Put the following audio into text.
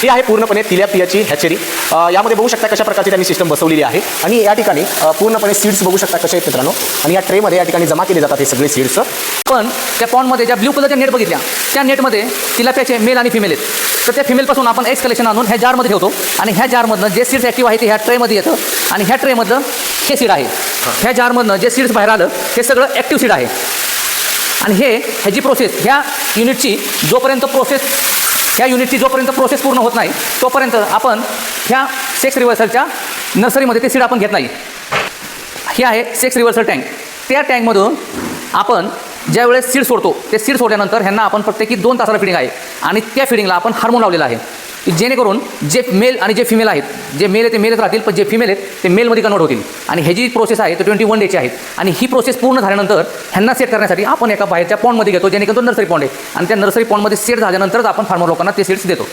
ही आहे पूर्णपणे तिल्यापियाची हॅचरी. यामध्ये बघू शकता कशा प्रकारची त्यांनी सिस्टम बसवलेली आहे आणि या ठिकाणी पूर्णपणे सीड्स बघू शकता कसे आहेत मित्रांनो. आणि या ट्रेमध्ये या ठिकाणी जमा केले जातात हे सगळे सीड्स. पण त्या पॉन्डमध्ये ज्या ब्ल्यू कलरच्या नेट बघितल्या त्या नेटमध्ये तिलापियाचे मेल आणि फिमेल आहेत. तर त्या फिमेलपासून आपण एक्स कलेक्शन आणून ह्या जारमध्ये ठेवतो आणि ह्या जारमधनं जे सीड्स ॲक्टिव्ह आहे ते ह्या ट्रेमध्ये येतं आणि ह्या ट्रेमधलं हे सीड आहे. ह्या जारमधनं जे सीड्स बाहेर आलं हे सगळं ॲक्टिव्ह सीड आहे. आणि ह्याची प्रोसेस ह्या युनिटची जोपर्यंत प्रोसेस पूर्ण होत नाही तोपर्यंत आपण ह्या सेक्स रिव्हर्सलच्या नर्सरीमध्ये ते सीड आपण घेत नाही. हे आहे सेक्स रिव्हर्सल टँक. त्या टँकमधून आपण ज्यावेळेस सीड सोडतो ते सीड सोडल्यानंतर ह्यांना आपण प्रत्येकी 2 तासाला फिडिंग आहे आणि त्या फिडिंगला आपण हार्मोन लावलेला आहे जेणेकरून जे मेल आणि जे फिमेल आहेत, जे मेल आहे ते मेलच राहतील पण जे फिमेल आहेत ते मेलमध्ये कन्वर्ट होतील. आणि ह्याची जी प्रोसेस आहे ते 21 डेची आहेत. आणि ही प्रोसेस पूर्ण झाल्यानंतर ह्यांना सेट करण्यासाठी आपण एका बाहेरच्या पॉन्डमध्ये घेतो जेणेकरून तो नर्सरी पॉन्ड आहे आणि त्या नर्सरी पॉन्डमध्ये सेट झाल्यानंतरच आपण फार्मर लोकांना ते सीड्स देतो.